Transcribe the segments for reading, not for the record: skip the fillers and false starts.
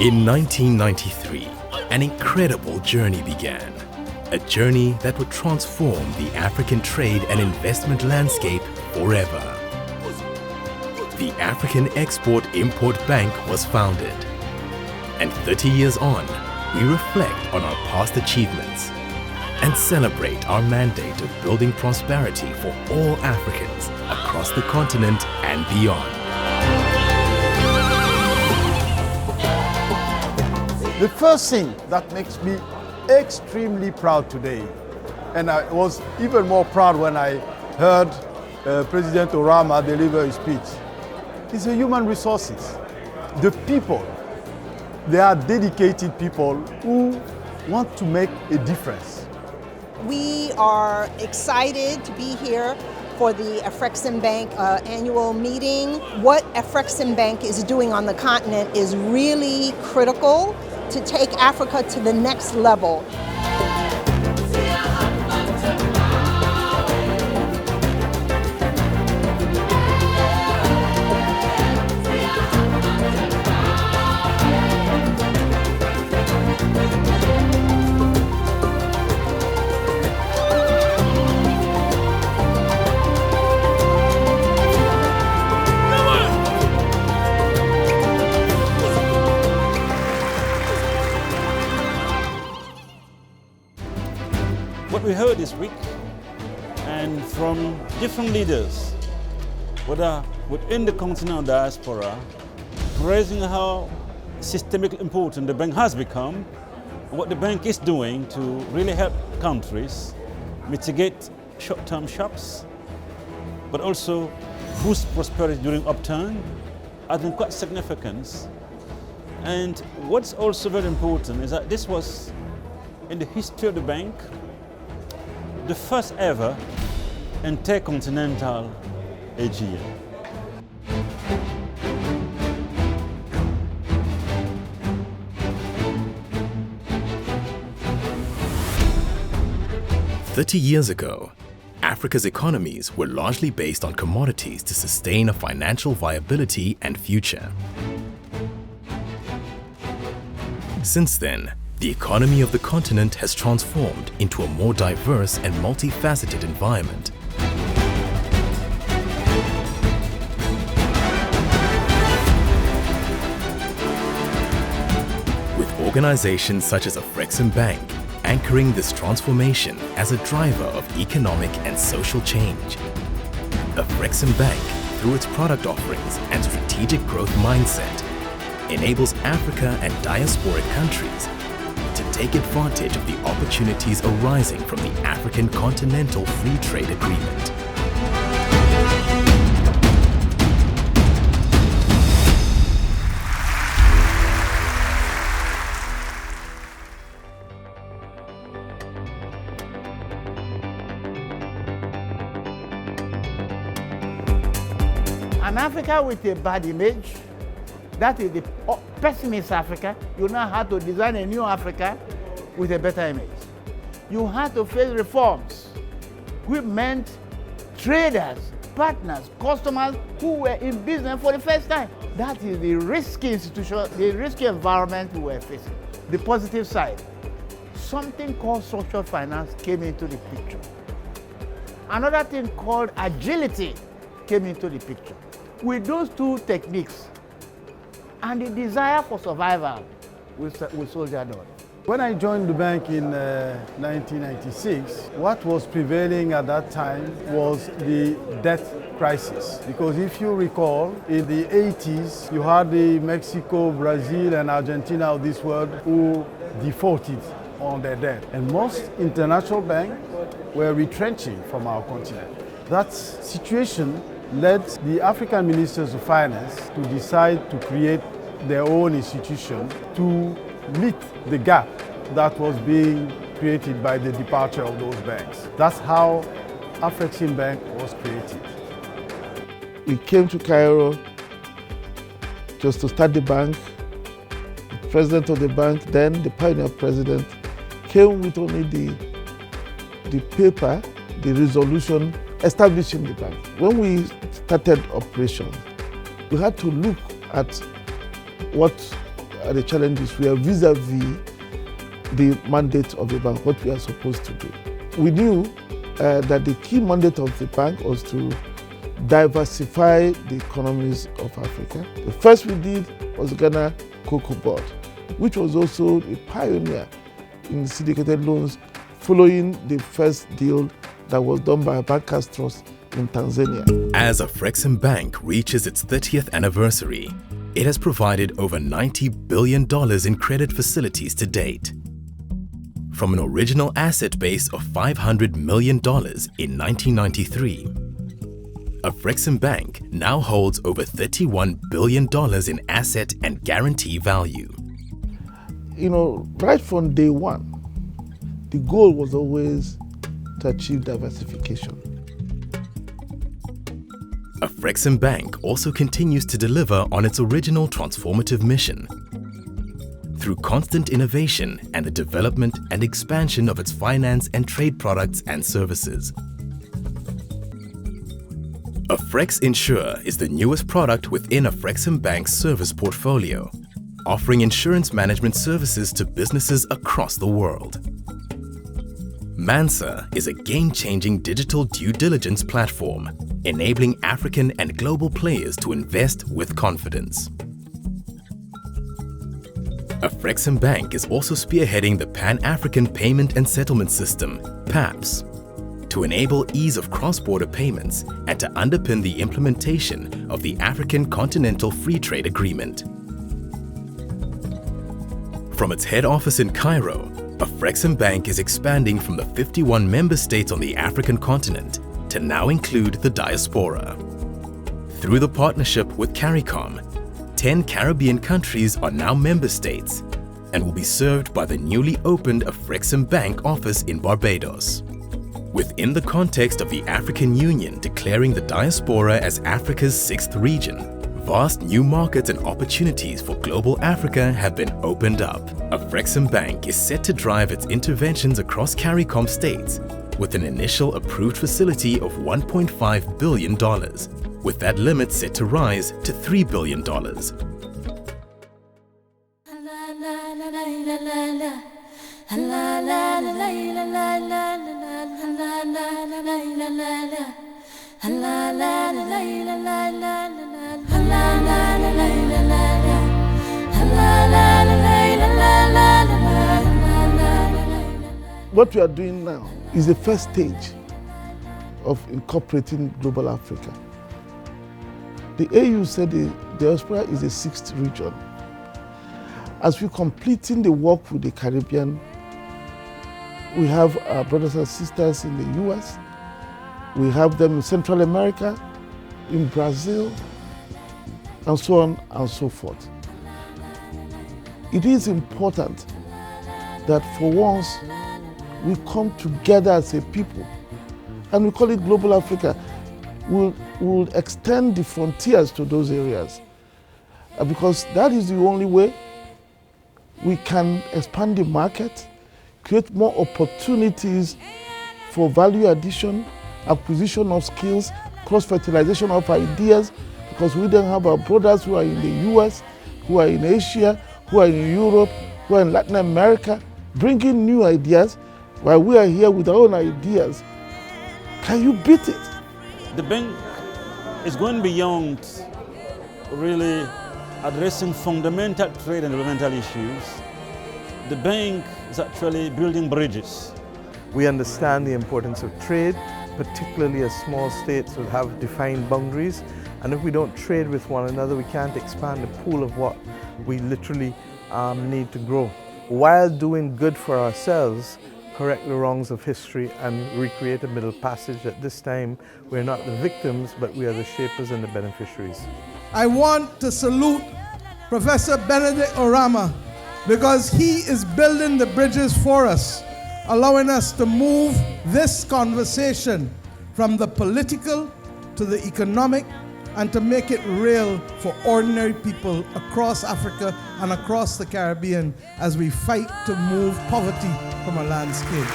In 1993, an incredible journey began. A journey that would transform the African trade and investment landscape forever. The African Export-Import Bank was founded. And 30 years on, we reflect on our past achievements and celebrate our mandate of building prosperity for all Africans across the continent and beyond. The first thing that makes me extremely proud today, and I was even more proud when I heard President Orama deliver his speech, is the human resources. The people, they are dedicated people who want to make a difference. We are excited to be here for the AFREXIMBANK annual meeting. What AFREXIMBANK is doing on the continent is really critical to take Africa to the next level. What we heard this week, and from different leaders, whether within the continental diaspora, praising how systemically important the bank has become, and what the bank is doing to really help countries mitigate short-term shocks, but also boost prosperity during upturn, I think quite significant. And what's also very important is that this was, in the history of the bank, the first ever intercontinental AGM. "30 years ago, Africa's economies were largely based on commodities to sustain a financial viability and future. Since then, the economy of the continent has transformed into a more diverse and multifaceted environment. With organizations such as AFREXIMBANK anchoring this transformation as a driver of economic and social change. AFREXIMBANK, through its product offerings and strategic growth mindset, enables Africa and diasporic countries to take advantage of the opportunities arising from the African Continental Free Trade Agreement. An Africa with a bad image, that is the pessimist Africa. You know how to design a new Africa with a better image. You have to face reforms, which meant traders, partners, customers who were in business for the first time. That is the risky institution, the risky environment we were facing. The positive side, something called structured finance came into the picture. Another thing called agility came into the picture. With those two techniques, and the desire for survival, we soldiered on. When I joined the bank in 1996, what was prevailing at that time was the debt crisis. Because if you recall, in the 80s, you had the Mexico, Brazil, and Argentina of this world who defaulted on their debt. And most international banks were retrenching from our continent. That situation led the African ministers of finance to decide to create their own institution to meet the gap that was being created by the departure of those banks. That's how AFREXIMBANK was created. We came to Cairo just to start the bank. The president of the bank, then the pioneer president, came with only the paper, the resolution establishing the bank. When we started operations, we had to look at what are the challenges we are vis-a-vis the mandate of the bank, what we are supposed to do. We knew that the key mandate of the bank was to diversify the economies of Africa. The first we did was Ghana Cocoa Board, which was also a pioneer in syndicated loans following the first deal that was done by a bankers trust in Tanzania. As Afrexim Bank reaches its 30th anniversary, it has provided over $90 billion in credit facilities to date. From an original asset base of $500 million in 1993, Afrexim Bank now holds over $31 billion in asset and guarantee value. Right from day one, the goal was always to achieve diversification. Afrexim Bank also continues to deliver on its original transformative mission through constant innovation and the development and expansion of its finance and trade products and services. Afrex Insure is the newest product within Afrexim Bank's service portfolio, offering insurance management services to businesses across the world. Mansa is a game-changing digital due diligence platform, enabling African and global players to invest with confidence. Afrexim Bank is also spearheading the Pan-African Payment and Settlement System, PAPS, to enable ease of cross-border payments and to underpin the implementation of the African Continental Free Trade Agreement. From its head office in Cairo, Afrexim Bank is expanding from the 51 member states on the African continent to now include the diaspora. Through the partnership with CARICOM, 10 Caribbean countries are now member states and will be served by the newly opened Afrexim Bank office in Barbados. Within the context of the African Union declaring the diaspora as Africa's 6th region, vast new markets and opportunities for global Africa have been opened up. Afrexim Bank is set to drive its interventions across CARICOM states with an initial approved facility of $1.5 billion, with that limit set to rise to $3 billion. What we are doing now is the first stage of incorporating global Africa. The AU said the diaspora is the 6th region. As we're completing the work with the Caribbean, we have our brothers and sisters in the US, we have them in Central America, in Brazil, and so on and so forth. It is important that for once we come together as a people, and we call it Global Africa. We'll extend the frontiers to those areas, because that is the only way we can expand the market, create more opportunities for value addition, acquisition of skills, cross-fertilization of ideas, because we then have our brothers who are in the US, who are in Asia, who are in Europe, who are in Latin America, bringing new ideas while we are here with our own ideas. Can you beat it? The bank is going beyond really addressing fundamental trade and developmental issues. The bank is actually building bridges. We understand the importance of trade, particularly as small states will have defined boundaries. And if we don't trade with one another, we can't expand the pool of what we literally need to grow. While doing good for ourselves, correct the wrongs of history and recreate a middle passage. At this time, we're not the victims, but we are the shapers and the beneficiaries. I want to salute Professor Benedict Orama because he is building the bridges for us, allowing us to move this conversation from the political to the economic and to make it real for ordinary people across Africa and across the Caribbean as we fight to move poverty from our landscape.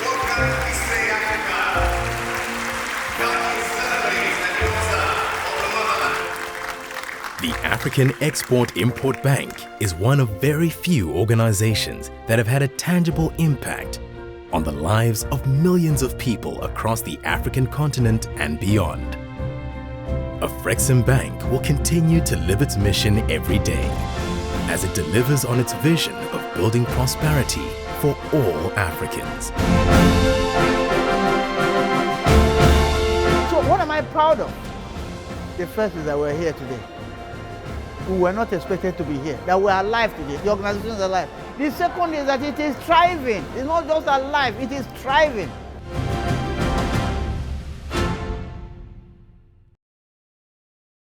What can we say, Africa? The African Export-Import Bank is one of very few organizations that have had a tangible impact on the lives of millions of people across the African continent and beyond. Afrexim Bank will continue to live its mission every day as it delivers on its vision of building prosperity for all Africans. So what am I proud of? The first is that we're here today. We were not expected to be here, that we're alive today. The organization is alive. The second is that it is thriving. It's not just alive, it is thriving.